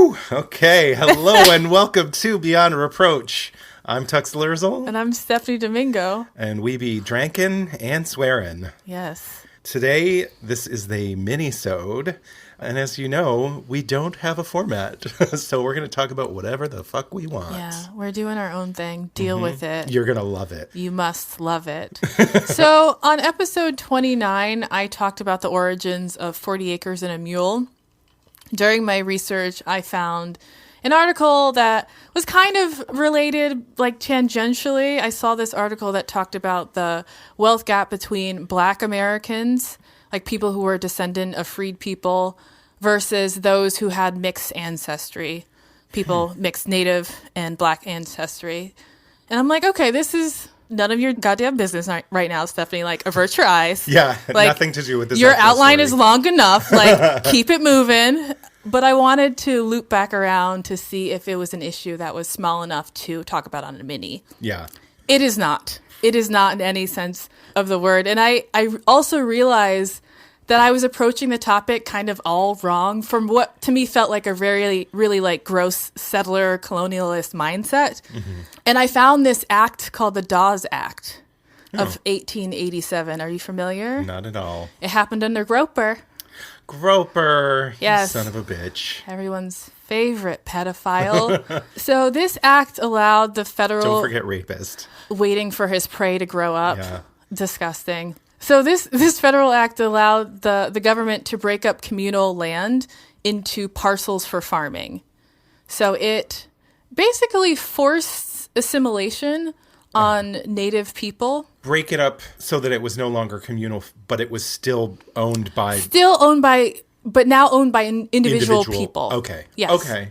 Whew. Okay. Hello and welcome to Beyond Reproach. I'm Tux Lurzel. And I'm Stephanie Domingo. And we be drankin' and swearin'. Yes. Today, this is the Minisode. And as you know, we don't have a format. So we're going to talk about whatever the fuck we want. Yeah, we're doing our own thing. Deal with it. You're going to love it. You must love it. So on episode 29, I talked about the origins of 40 Acres and a Mule. During my research, I found an article that was kind of related, like tangentially. I saw this article that talked about the wealth gap between Black Americans, like people who were a descendant of freed people, versus those who had mixed ancestry, people mixed Native and Black ancestry. And I'm like, okay, this is none of your goddamn business right now, Stephanie. Like, avert your eyes. Yeah, like, nothing to do with this. Your outline is long enough. Like, keep it moving. But I wanted to loop back around to see if it was an issue that was small enough to talk about on a mini. Yeah. It is not. It is not in any sense of the word. And I also realized that I was approaching the topic kind of all wrong from what to me felt like a very, really like gross settler colonialist mindset. Mm-hmm. And I found this act called the Dawes Act of 1887. Are you familiar? Not at all. It happened under Groper. Groper, yes. You son of a bitch. Everyone's favorite pedophile. So this act allowed the federal... Don't forget rapist. Waiting for his prey to grow up. Yeah. Disgusting. So this federal act allowed the government to break up communal land into parcels for farming. So it basically forced assimilation on Native people. Break it up so that it was no longer communal, but it was still owned by... but now owned by individual people. Okay. Yes. Okay.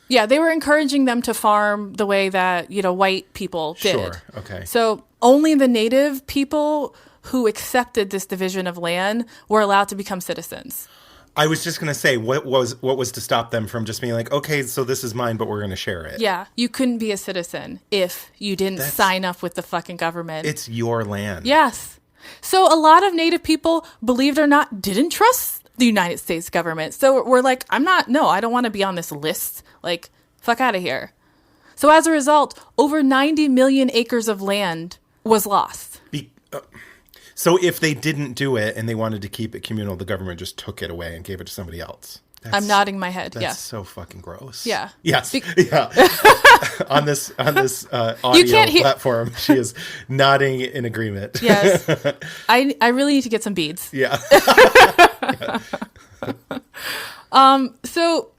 Yeah, they were encouraging them to farm the way that, white people did. Sure. Okay. So only the Native people who accepted this division of land were allowed to become citizens. I was just going to say, what was to stop them from just being like, okay, so this is mine, but we're going to share it? Yeah, you couldn't be a citizen if you didn't sign up with the fucking government. It's your land. Yes. So a lot of Native people, believed it or not, didn't trust the United States government. So we're like, I don't want to be on this list. Like, fuck out of here. So as a result, over 90 million acres of land was lost. So if they didn't do it and they wanted to keep it communal, the government just took it away and gave it to somebody else. I'm nodding my head. That's so fucking gross. Yeah. Yes. Yeah. on this audio platform, she is nodding in agreement. Yes. I really need to get some beads. Yeah. So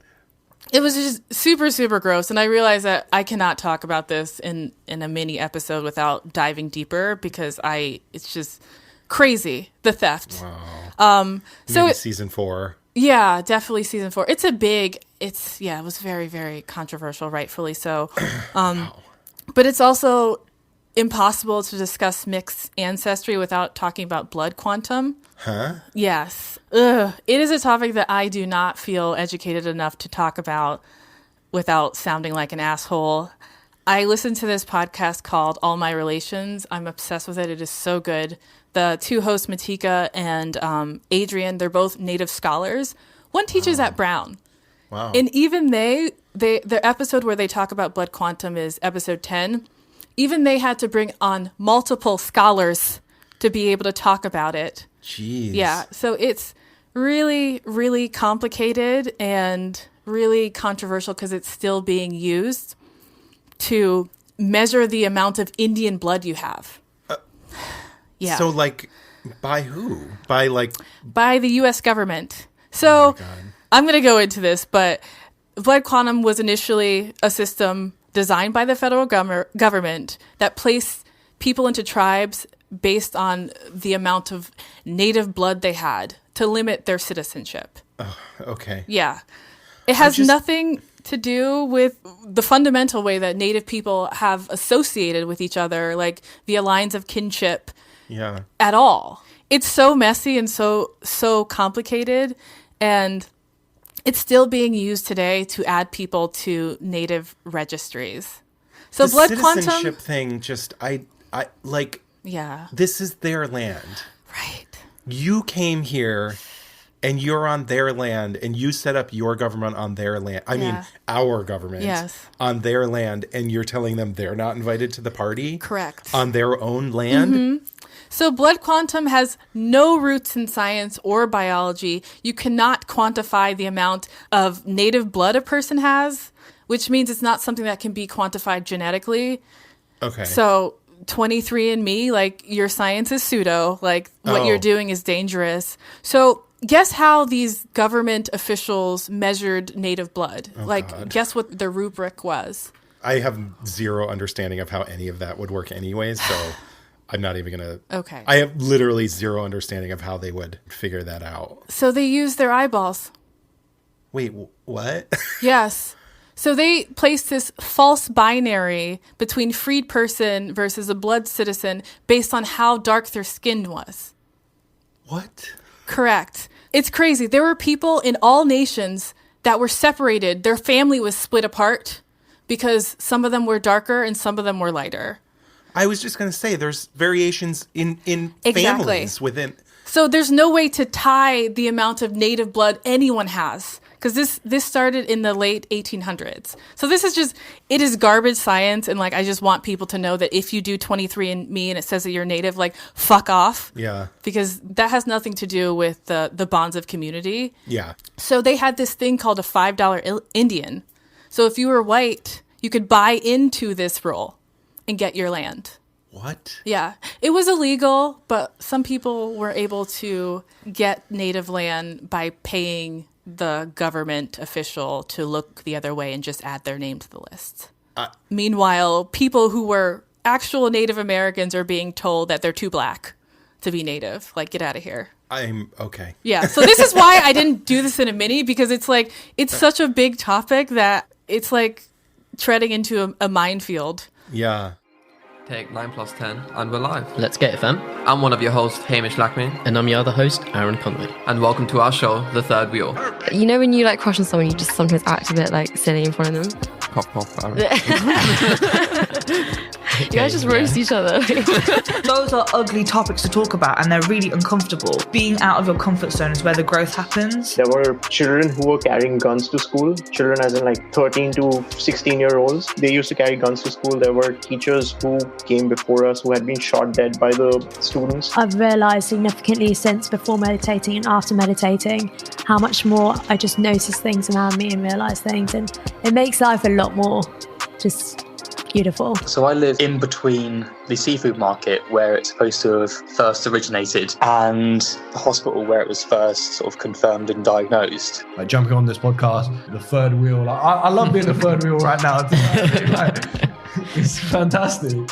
it was just super, super gross. And I realized that I cannot talk about this in a mini episode without diving deeper because it's just crazy, the theft. Wow. So season 4. Yeah, definitely season 4. It was very, very controversial, rightfully so. Wow. But it's also impossible to discuss mixed ancestry without talking about blood quantum. Huh? Yes. Ugh. It is a topic that I do not feel educated enough to talk about without sounding like an asshole. I listened to this podcast called All My Relations. I'm obsessed with it. It is so good. The two hosts, Matika and Adrian, they're both Native scholars. One teaches at Brown. Wow. And even their episode where they talk about blood quantum is episode 10. Even they had to bring on multiple scholars to be able to talk about it. Jeez. Yeah. So it's really, really complicated and really controversial because it's still being used to measure the amount of Indian blood you have. Yeah. So, like, by who? By the U.S. government. So, I'm going to go into this, but blood quantum was initially a system designed by the federal government that placed people into tribes based on the amount of Native blood they had to limit their citizenship. Oh, okay. Yeah. It has nothing to do with the fundamental way that Native people have associated with each other, like via lines of kinship. Yeah. At all. It's so messy and so complicated, and it's still being used today to add people to Native registries. So the blood citizenship quantum thing, I like. Yeah. This is their land. Right. You came here and you're on their land, and you set up your government on their land. I mean, our government on their land, and you're telling them they're not invited to the party? Correct. On their own land? Mm-hmm. So blood quantum has no roots in science or biology. You cannot quantify the amount of native blood a person has, which means it's not something that can be quantified genetically. Okay. So 23andMe, like, your science is pseudo. Like, what you're doing is dangerous. So guess how these government officials measured native blood? Guess what the rubric was? I have zero understanding of how any of that would work anyways, so I'm not even going to... Okay. I have literally zero understanding of how they would figure that out. So they used their eyeballs. Wait, what? Yes. So they placed this false binary between freed person versus a blood citizen based on how dark their skin was. What? Correct. It's crazy. There were people in all nations that were separated. Their family was split apart because some of them were darker and some of them were lighter. I was just going to say, there's variations in families within... So there's no way to tie the amount of native blood anyone has, because this started in the late 1800s. So this is just, it is garbage science, and like, I just want people to know that if you do 23andMe and it says that you're native, like, fuck off. Yeah. Because that has nothing to do with the bonds of community. Yeah. So they had this thing called a $5 Indian. So if you were white, you could buy into this role and get your land. What? Yeah. It was illegal, but some people were able to get native land by paying the government official to look the other way and just add their name to the list. Meanwhile, people who were actual Native Americans are being told that they're too black to be native. Like, get out of here. I'm okay. Yeah. So this is why I didn't do this in a mini, because it's like, it's such a big topic that it's like treading into a minefield. Yeah. Take 9 plus 10, and we're live. Let's get it, fam. I'm one of your hosts, Hamish Lackman. And I'm your other host, Aaron Conway. And welcome to our show, The Third Wheel. You know when you like crush on someone, you just sometimes act a bit like silly in front of them? Cough, cough, Aaron. You guys just roast each other. Those are ugly topics to talk about, and they're really uncomfortable. Being out of your comfort zone is where the growth happens. There were children who were carrying guns to school. Children as in like 13 to 16-year-olds. They used to carry guns to school. There were teachers who came before us who had been shot dead by the students. I've realised significantly since before meditating and after meditating how much more I just notice things around me and realise things, and it makes life a lot more just beautiful. So I live in between the seafood market where it's supposed to have first originated and the hospital where it was first sort of confirmed and diagnosed. Like jumping on this podcast, the third wheel. Like, I love being the third wheel right now. It's fantastic.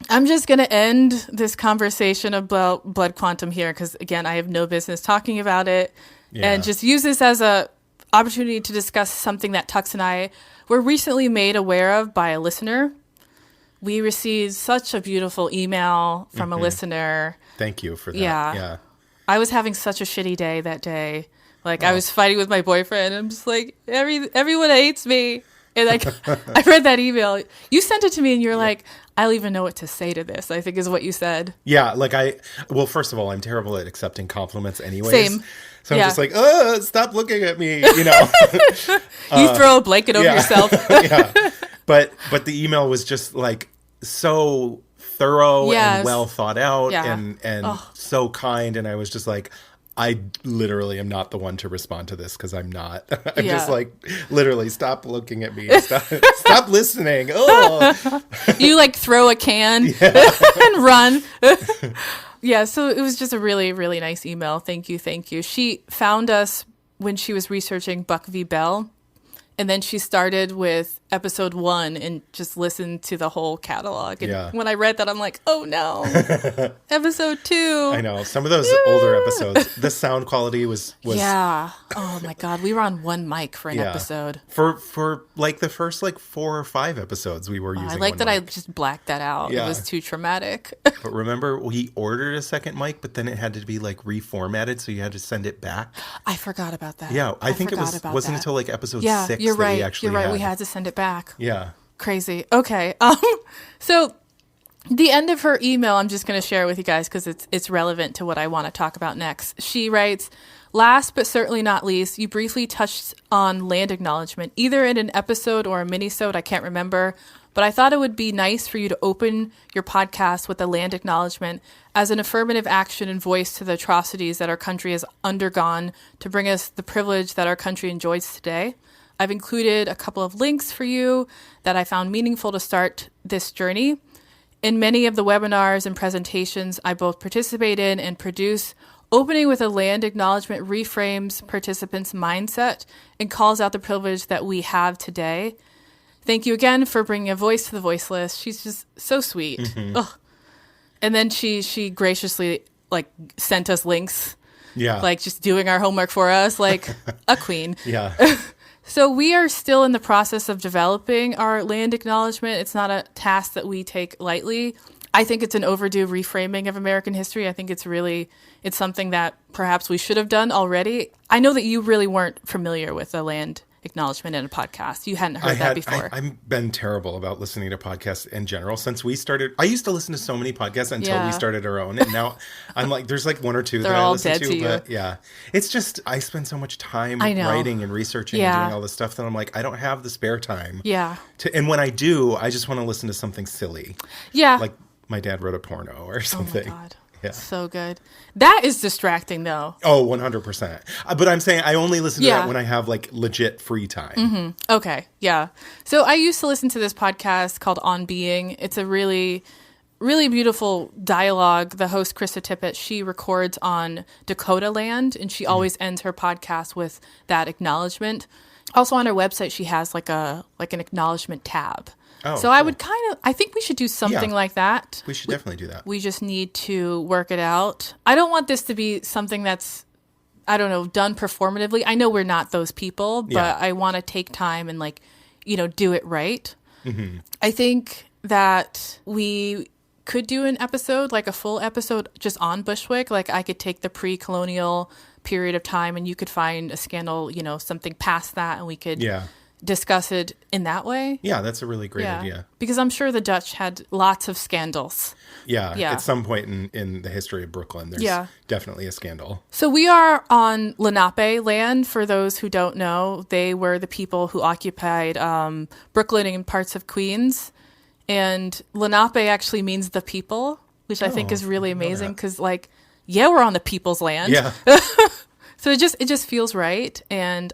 I'm just going to end this conversation about blood quantum here because, again, I have no business talking about it, and just use this as a opportunity to discuss something that Tux and I were recently made aware of by a listener. We received such a beautiful email from a listener. Thank you for that. Yeah. I was having such a shitty day that day. Like, I was fighting with my boyfriend. I'm just like, everyone hates me. And like, I read that email. You sent it to me and you're like, I don't even know what to say to this, I think is what you said. Yeah, like well, first of all, I'm terrible at accepting compliments anyways. Same. So I'm just like, stop looking at me, you know. You throw a blanket over yourself. Yeah. But the email was just like so thorough and well thought out and so kind. And I was just like, I literally am not the one to respond to this because I'm not. I'm just like, literally, stop looking at me. Stop listening. Oh. You like throw a can and run. Yeah, so it was just a really, really nice email. Thank you. She found us when she was researching Buck v. Bell. And then she started with episode 1 and just listened to the whole catalog. And when I read that, I'm like, oh no, episode 2. I know. Some of those older episodes, the sound quality was... Yeah. Oh my God. We were on one mic for an episode. For like the first like 4 or 5 episodes, we were using I like that mic. I just blacked that out. Yeah. It was too traumatic. But remember, we ordered a second mic, but then it had to be like reformatted, so you had to send it back. I forgot about that. Yeah, I think it wasn't until like episode 6 you're that right. we actually You're right. had. We had to send it back. Yeah. Crazy. Okay. So The end of her email, I'm just going to share with you guys because it's relevant to what I want to talk about next. She writes, last but certainly not least, you briefly touched on land acknowledgement, either in an episode or a minisode, I can't remember, but I thought it would be nice for you to open your podcast with a land acknowledgement as an affirmative action and voice to the atrocities that our country has undergone to bring us the privilege that our country enjoys today. I've included a couple of links for you that I found meaningful to start this journey. In many of the webinars and presentations I both participate in and produce, opening with a land acknowledgement reframes participants' mindset and calls out the privilege that we have today. Thank you again for bringing a voice to the voiceless. She's just so sweet. Mm-hmm. And then she graciously sent us links. Yeah. Just doing our homework for us, like a queen. Yeah. So we are still in the process of developing our land acknowledgement. It's not a task that we take lightly. I think it's an overdue reframing of American history. I think it's something that perhaps we should have done already. I know that you really weren't familiar with the land acknowledgement in a podcast. You hadn't heard that before. I've been terrible about listening to podcasts in general since we started. I used to listen to so many podcasts until we started our own. And now I'm there's one or two that I listen to. But yeah, it's just, I spend so much time writing and researching and doing all this stuff that I'm I don't have the spare time. Yeah. And when I do, I just want to listen to something silly. Yeah. Like my dad wrote a porno or something. Oh my God. Yeah. So good. That is distracting, though. Oh, 100%. But I'm saying I only listen to that when I have legit free time. Mm-hmm. Okay. Yeah. So I used to listen to this podcast called On Being. It's a really, really beautiful dialogue. The host, Krista Tippett, she records on Dakota land, and she always ends her podcast with that acknowledgement. Also on her website, she has an acknowledgement tab. Oh, so cool. I think we should do something like that. We should definitely do that. We just need to work it out. I don't want this to be something that's, done performatively. I know we're not those people, but I want to take time and do it right. Mm-hmm. I think that we could do an episode, a full episode just on Bushwick. I could take the pre-colonial period of time and you could find a scandal, something past that, and we could discuss it in that way. Yeah, that's a really great idea. Because I'm sure the Dutch had lots of scandals. Yeah. At some point in the history of Brooklyn, there's definitely a scandal. So we are on Lenape land. For those who don't know, they were the people who occupied Brooklyn and parts of Queens. And Lenape actually means the people, which I think is really amazing because, we're on the people's land. Yeah. So it just feels right. And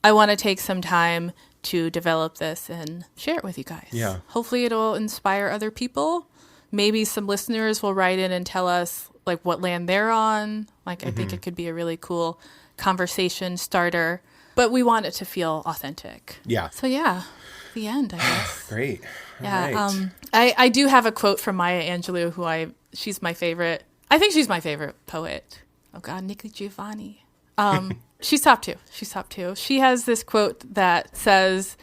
I want to take some time to develop this and share it with you guys. Yeah. Hopefully it'll inspire other people. Maybe some listeners will write in and tell us what land they're on. I think it could be a really cool conversation starter, but we want it to feel authentic. Yeah. So the end, I guess. Great. Yeah. Right. I do have a quote from Maya Angelou, she's my favorite. I think she's my favorite poet. Oh God, Nikki Giovanni. She's top two. She has this quote that says,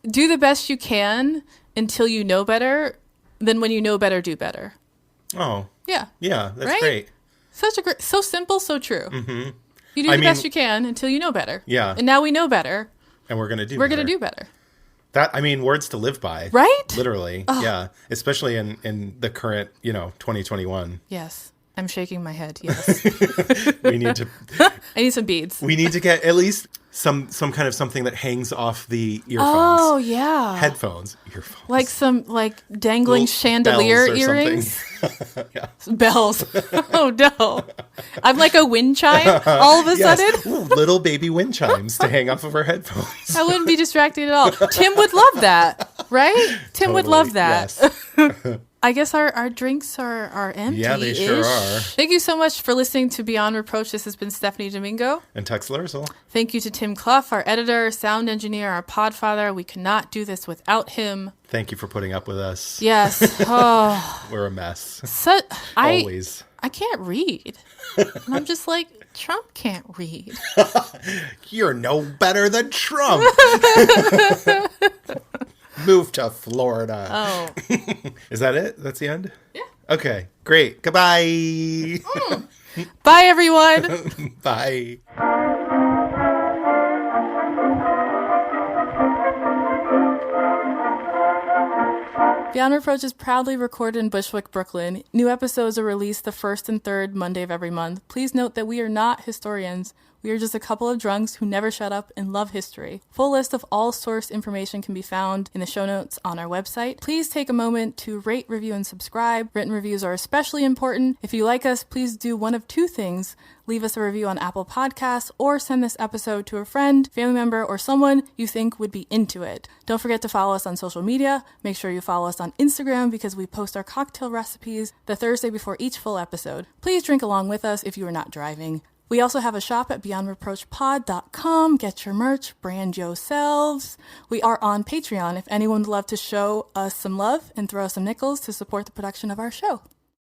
"Do the best you can until you know better. Then when you know better, do better." Oh. Yeah. Yeah, that's great. So simple, so true. Mm-hmm. You do the best you can until you know better. Yeah. And now we know better. And we're going to do better. That, words to live by. Right? Literally. Oh. Yeah. Especially in the current, 2021. Yes. I'm shaking my head. Yes. We need to. I need some beads. We need to get at least some kind of something that hangs off the earphones. Oh yeah. Headphones, earphones. Like some dangling little chandelier earrings. Yeah. Bells. Oh no. I'm like a wind chime all of a sudden. Ooh, little baby wind chimes to hang off of our headphones. I wouldn't be distracted at all. Tim would love that, right? Tim would love that. Yes. I guess our drinks are empty. Yeah, they sure are. Thank you so much for listening to Beyond Reproach. This has been Stephanie Domingo. And Tex Larsel. Thank you to Tim Clough, our editor, sound engineer, our podfather. We could not do this without him. Thank you for putting up with us. Yes. Oh. We're a mess. Always. I can't read. And I'm just Trump can't read. You're no better than Trump. Move to Florida. Oh. Is that it? That's the end? Yeah. Okay, great. Goodbye. Bye, everyone. Bye. Beyond Reproach is proudly recorded in Bushwick, Brooklyn. New episodes are released the first and third Monday of every month. Please note that we are not historians. We are just a couple of drunks who never shut up and love history. Full list of all source information can be found in the show notes on our website. Please take a moment to rate, review, and subscribe. Written reviews are especially important. If you like us, please do one of two things. Leave us a review on Apple Podcasts or send this episode to a friend, family member, or someone you think would be into it. Don't forget to follow us on social media. Make sure you follow us on Instagram because we post our cocktail recipes the Thursday before each full episode. Please drink along with us if you are not driving. We also have a shop at beyondreproachpod.com. Get your merch, brand yourselves. We are on Patreon if anyone would love to show us some love and throw us some nickels to support the production of our show.